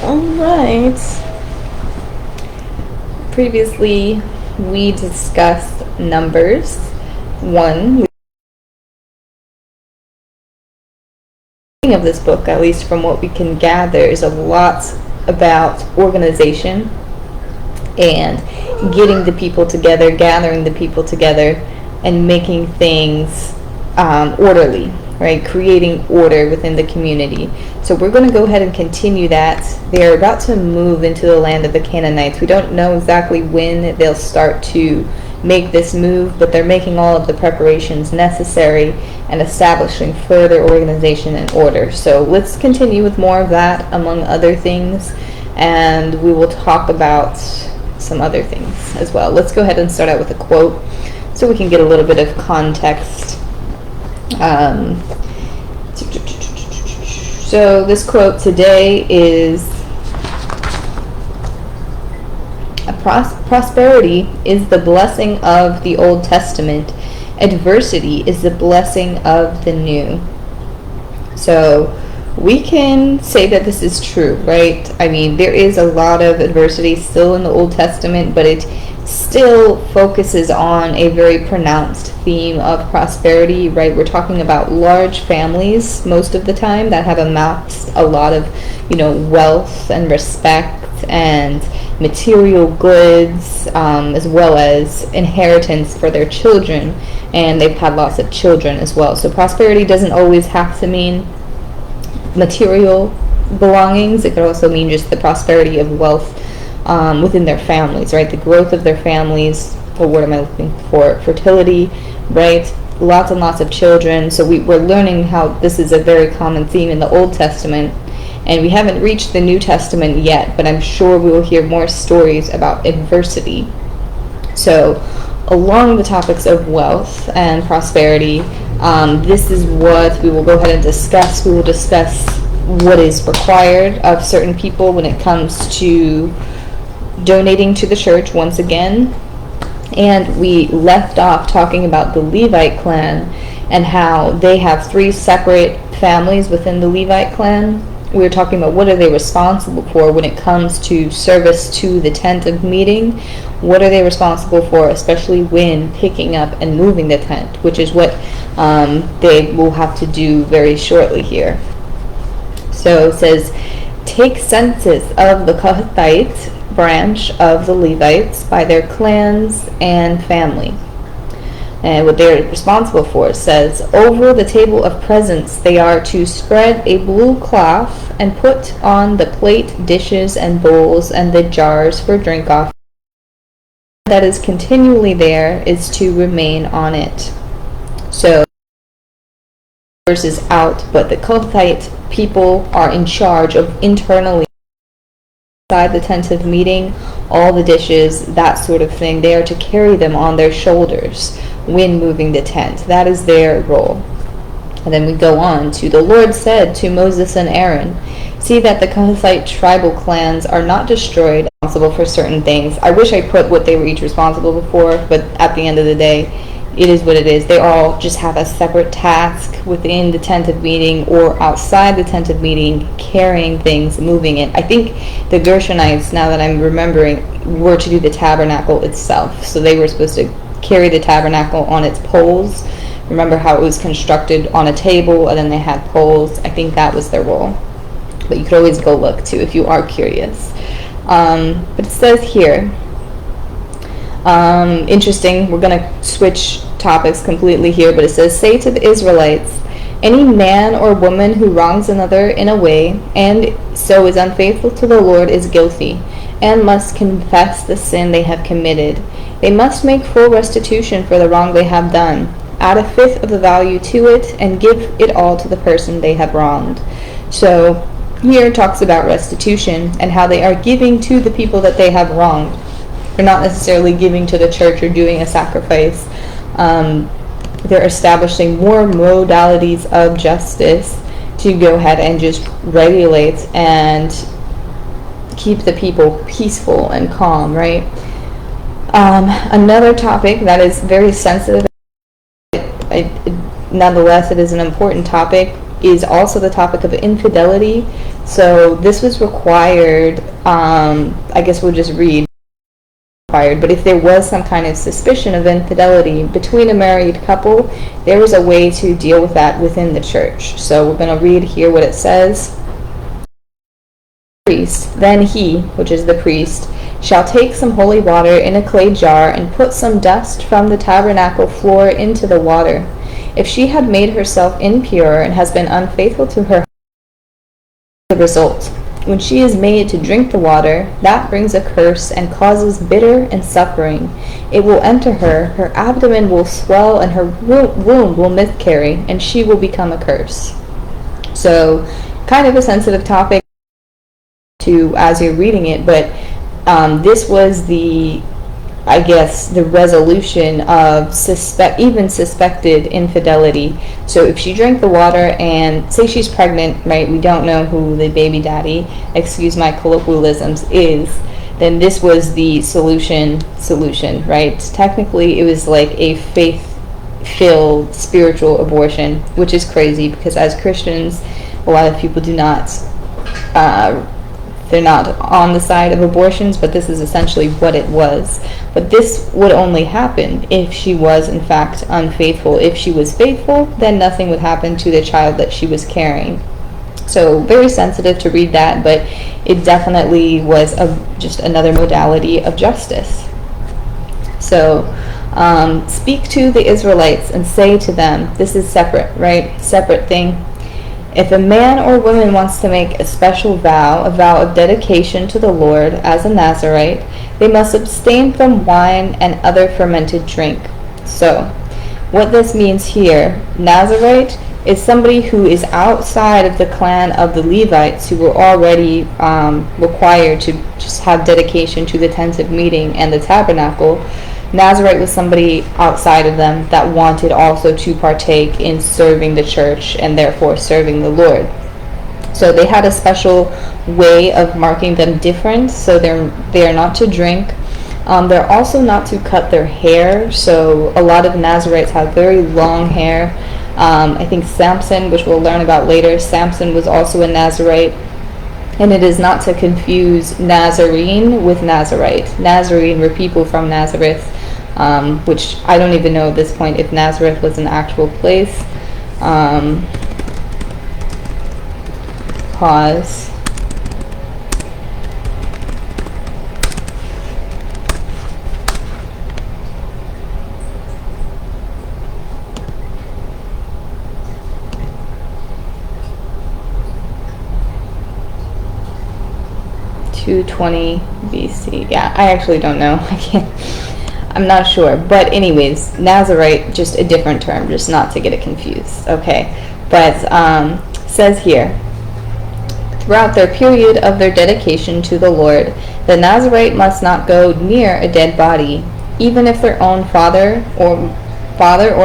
Alright. Previously, we discussed Numbers 1. Of this book, at least from what we can gather, is a lot about organization and getting the people together, gathering the people together, and making things orderly, right? Creating order within the community. So we're going to go ahead and continue that. They're about to move into the land of the Canaanites. We don't know exactly when they'll start to make this move, but they're making all of the preparations necessary and establishing further organization and order. So let's continue with more of that, among other things, and we will talk about some other things as well. Let's go ahead and start out with a quote so we can get a little bit of context. So this quote today is, prosperity is the blessing of the Old Testament. Adversity is the blessing of the New. So we can say that this is true, right? I mean, there is a lot of adversity still in the Old Testament, but it still focuses on a very pronounced theme of prosperity, right? We're talking about large families most of the time that have amassed a lot of, wealth and respect and material goods, as well as inheritance for their children, and they've had lots of children as well. So prosperity doesn't always have to mean material belongings. It could also mean just the prosperity of wealth within their families, right? The growth of their families. What word am I looking for? Fertility, right? Lots and lots of children. So we're learning how this is a very common theme in the Old Testament, and we haven't reached the New Testament yet, but I'm sure we will hear more stories about adversity. So along the topics of wealth and prosperity, this is what we will go ahead and discuss. We will discuss what is required of certain people when it comes to donating to the church once again. And we left off talking about the Levite clan and how they have 3 separate families within the Levite clan. We were talking about what are they responsible for when it comes to service to the tent of meeting. What are they responsible for, especially when picking up and moving the tent, which is what they will have to do very shortly here. So it says, take census of the Kohathite branch of the Levites by their clans and family. And what they're responsible for, it says, over the table of presents they are to spread a blue cloth and put on the plate, dishes, and bowls, and the jars for drink off. That is continually there is to remain on it. So verse is out, but the Kohathite people are in charge of internally inside the tent of meeting, all the dishes, that sort of thing. They are to carry them on their shoulders when moving the tent. That is their role. And then we go on to, the Lord said to Moses and Aaron, see that the Kohathite tribal clans are not destroyed, responsible for certain things. I wish I put what they were each responsible for, but at the end of the day, it is what it is. They all just have a separate task within the tent of meeting or outside the tent of meeting, carrying things, moving it. I think the Gershonites, now that I'm remembering, were to do the tabernacle itself. So they were supposed to carry the tabernacle on its poles. Remember how it was constructed on a table and then they had poles? I think that was their role. But you could always go look too if you are curious. But it says here, interesting, we're going to switch topics completely here, but it says, say to the Israelites, any man or woman who wrongs another in a way and so is unfaithful to the Lord is guilty and must confess the sin they have committed. They must make full restitution for the wrong they have done, add 1/5 of the value to it, and give it all to the person they have wronged. So here it talks about restitution and how they are giving to the people that they have wronged. They're not necessarily giving to the church or doing a sacrifice. They're establishing more modalities of justice to go ahead and just regulate and keep the people peaceful and calm, right? Another topic that is very sensitive, nonetheless, it is an important topic, is also the topic of infidelity. So this was required, I guess we'll just read required, but if there was some kind of suspicion of infidelity between a married couple, there was a way to deal with that within the church. So we're going to read here what it says. Priest, then he, which is the priest, shall take some holy water in a clay jar and put some dust from the tabernacle floor into the water. If she had made herself impure and has been unfaithful to her, the result. When she is made to drink the water, that brings a curse and causes bitter and suffering. It will enter her, her abdomen will swell, and her womb will miscarry, and she will become a curse. So, kind of a sensitive topic to as you're reading it, but this was the resolution of suspected infidelity. So if she drank the water and say she's pregnant, right, we don't know who the baby daddy, excuse my colloquialisms, is, then this was the solution, right? Technically it was like a faith-filled spiritual abortion, which is crazy because as Christians, a lot of people do not they're not on the side of abortions, but this is essentially what it was. But this would only happen if she was, in fact, unfaithful. If she was faithful, then nothing would happen to the child that she was carrying. So very sensitive to read that, but it definitely was just another modality of justice. So speak to the Israelites and say to them, this is separate, right? Separate thing. If a man or woman wants to make a special vow, a vow of dedication to the Lord as a Nazirite, they must abstain from wine and other fermented drink. So, what this means here, Nazirite is somebody who is outside of the clan of the Levites who were already required to just have dedication to the tent of meeting and the tabernacle. Nazirite was somebody outside of them that wanted also to partake in serving the church and therefore serving the Lord. So they had a special way of marking them different. So they are not to drink. They're also not to cut their hair. So a lot of Nazirites have very long hair. I think Samson, which we'll learn about later, Samson was also a Nazirite. And it is not to confuse Nazarene with Nazirite. Nazarene were people from Nazareth, which I don't even know at this point if Nazareth was an actual place. Pause. (220 BC). Yeah, I actually don't know. I'm not sure. But anyways, Nazirite, just a different term, just not to get it confused. Okay. But says here, throughout their period of their dedication to the Lord, the Nazirite must not go near a dead body, even if their own father or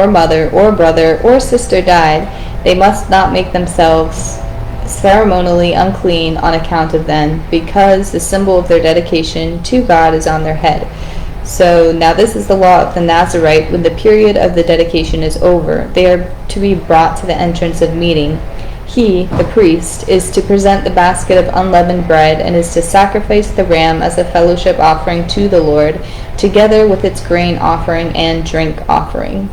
mother or brother or sister died. They must not make themselves ceremonially unclean on account of them, because the symbol of their dedication to God is on their head. So now this is the law of the Nazirite. When the period of the dedication is over, they are to be brought to the entrance of meeting. He, the priest, is to present the basket of unleavened bread and is to sacrifice the ram as a fellowship offering to the Lord, together with its grain offering and drink offering.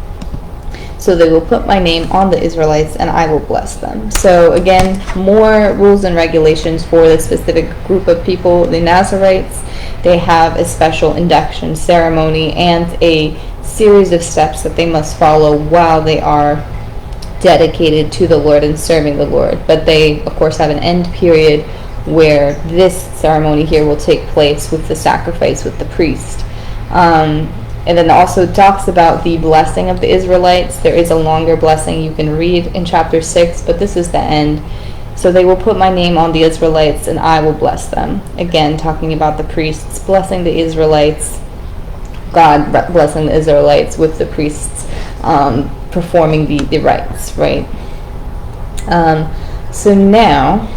So they will put my name on the Israelites, and I will bless them. So again, more rules and regulations for this specific group of people. The Nazirites, they have a special induction ceremony and a series of steps that they must follow while they are dedicated to the Lord and serving the Lord. But they, of course, have an end period where this ceremony here will take place with the sacrifice with the priest. And then also talks about the blessing of the Israelites. There is a longer blessing you can read in chapter 6, but this is the end. So they will put my name on the Israelites, and I will bless them. Again, talking about the priests blessing the Israelites, God blessing the Israelites with the priests performing the rites, right? So now,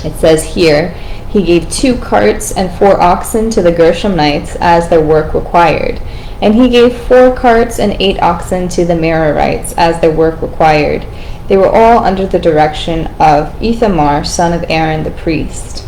it says here, he gave 2 carts and 4 oxen to the Gershonites as their work required. And he gave 4 carts and 8 oxen to the Merarites as their work required. They were all under the direction of Ithamar, son of Aaron the priest.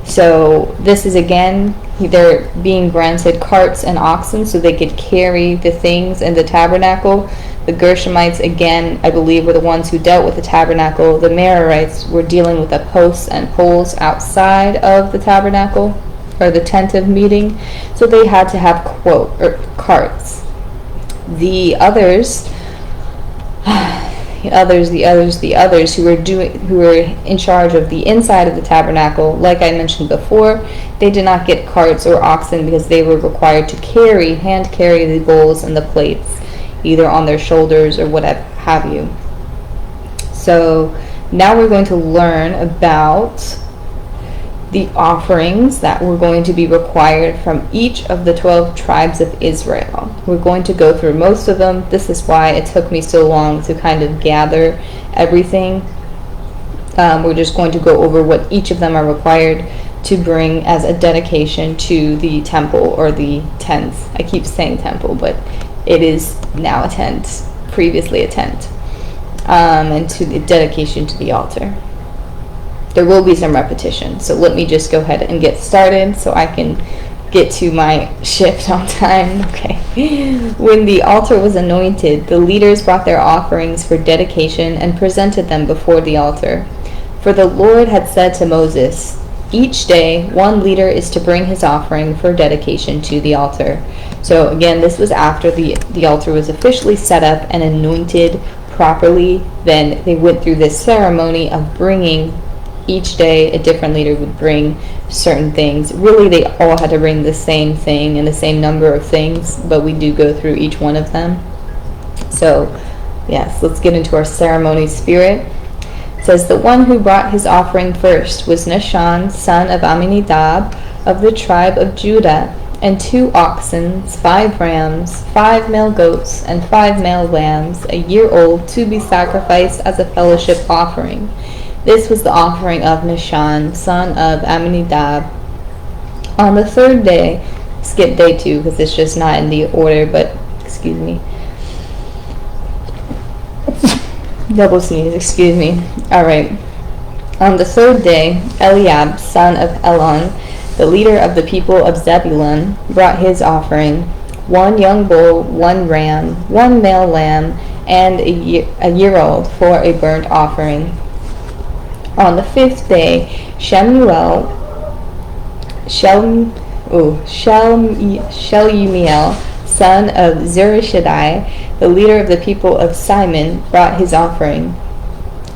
So this is again, they're being granted carts and oxen so they could carry the things in the tabernacle. The Gershonites, again, I believe, were the ones who dealt with the tabernacle. The Merarites were dealing with the posts and poles outside of the tabernacle, or the tent of meeting. So they had to have carts. The others who were in charge of the inside of the tabernacle, like I mentioned before, they did not get carts or oxen because they were required to hand carry the bowls and the plates, either on their shoulders or whatever have you. So now we're going to learn about the offerings that were going to be required from each of the 12 tribes of Israel. We're going to go through most of them. This is why it took me so long to kind of gather everything. We're just going to go over what each of them are required to bring as a dedication to the temple or the tents. I keep saying temple, but it is now a tent, previously a tent, and to the dedication to the altar. There will be some repetition, so let me just go ahead and get started so I can get to my shift on time. Okay. When the altar was anointed, the leaders brought their offerings for dedication and presented them before the altar. For the Lord had said to Moses, "Each day one leader is to bring his offering for dedication to the altar." So again, this was after the altar was officially set up and anointed properly. Then they went through this ceremony of bringing. Each day a different leader would bring certain things. Really, they all had to bring the same thing and the same number of things, but we do go through each one of them. So yes, let's get into our ceremony spirit. It says, the one who brought his offering first was Nahshon, son of Amminadab, of the tribe of Judah, and 2 oxen, 5 rams, 5 male goats, and 5 male lambs, a year old, to be sacrificed as a fellowship offering. This was the offering of Nahshon, son of Amminadab. On the 3rd day, skip day 2 because it's just not in the order, but excuse me. Double sneeze, excuse me. Alright. On the 3rd day, Eliab, son of Elon, the leader of the people of Zebulun, brought his offering, 1 young bull, 1 ram, 1 male lamb, and a year old for a burnt offering. On the 5th day, Shelumiel, son of Zurishaddai, the leader of the people of Simon, brought his offering.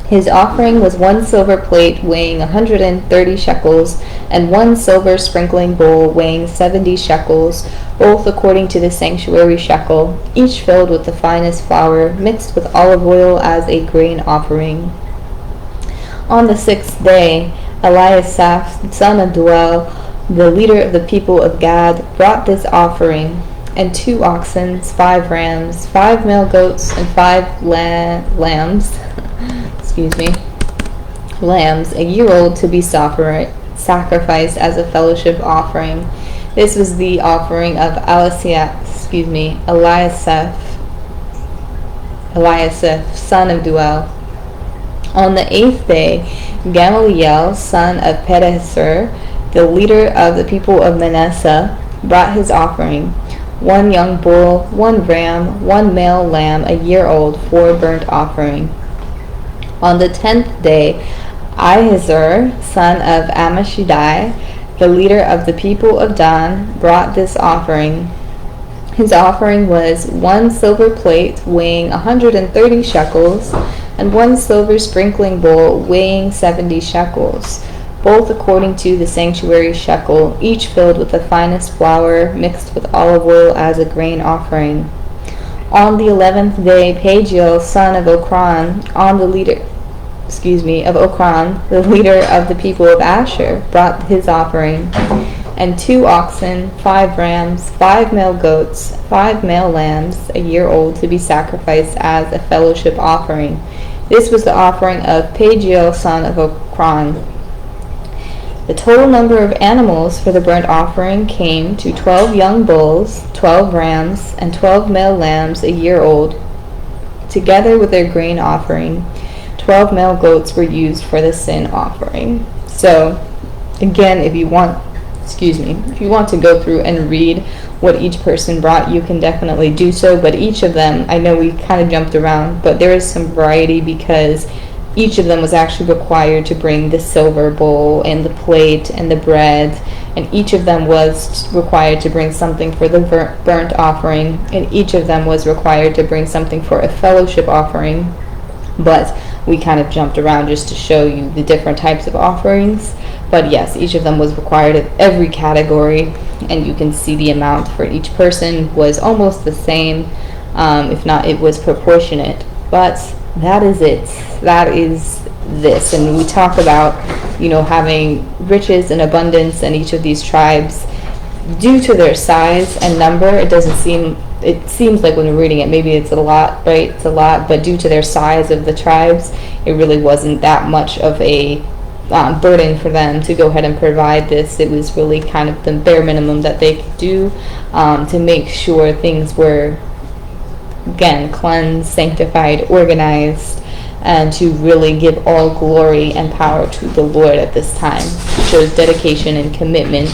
His offering was 1 silver plate weighing 130 shekels, and 1 silver sprinkling bowl weighing 70 shekels, both according to the sanctuary shekel, each filled with the finest flour, mixed with olive oil as a grain offering. On the 6th day, Eliasaph, son of Deuel, the leader of the people of Gad, brought this offering, and 2 oxen, 5 rams, 5 male goats, and 5 lambs, lambs, a year old, to be sacrificed as a fellowship offering. This was the offering of Eliasaph, son of Deuel. On the 8th day, Gamaliel, son of Pedahsur, the leader of the people of Manasseh, brought his offering, 1 young bull, 1 ram, 1 male lamb, a year old, for burnt offering. On the 10th day, Ahiezer, son of Ammishaddai, the leader of the people of Dan, brought this offering. His offering was 1 silver plate weighing 130 shekels, and 1 silver sprinkling bowl weighing 70 shekels, both according to the sanctuary shekel, each filled with the finest flour, mixed with olive oil as a grain offering. On the 11th day, Pagiel, son of Okran, the leader of the people of Asher, brought his offering, and 2 oxen, 5 rams, 5 male goats, 5 male lambs, a year old, to be sacrificed as a fellowship offering. This was the offering of Pagiel, son of Okran. The total number of animals for the burnt offering came to 12 young bulls, 12 rams, and 12 male lambs, a year old, Together with their grain offering, 12 male goats were used for the sin offering. So, again, if you want to go through and read what each person brought, you can definitely do so. But each of them, I know we kind of jumped around, but there is some variety because each of them was actually required to bring the silver bowl and the plate and the bread, and each of them was required to bring something for the burnt offering, and each of them was required to bring something for a fellowship offering. But we kind of jumped around just to show you the different types of offerings. But yes, each of them was required of every category, and you can see the amount for each person was almost the same. If not, it was proportionate. But that is it. That is this. And we talk about, having riches and abundance in each of these tribes. Due to their size and number, it seems like when we're reading it, maybe it's a lot, right? It's a lot, but due to their size of the tribes, it really wasn't that much of a burden for them to go ahead and provide this. It was really kind of the bare minimum that they could do to make sure things were, again, cleansed, sanctified, organized, and to really give all glory and power to the Lord at this time. It shows dedication and commitment,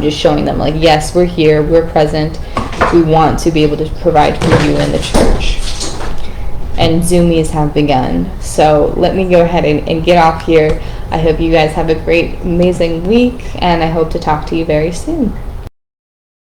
just showing them, like, yes, we're here, we're present, we want to be able to provide for you in the church. And Zoomies have begun. So let me go ahead and get off here. I hope you guys have a great, amazing week, and I hope to talk to you very soon.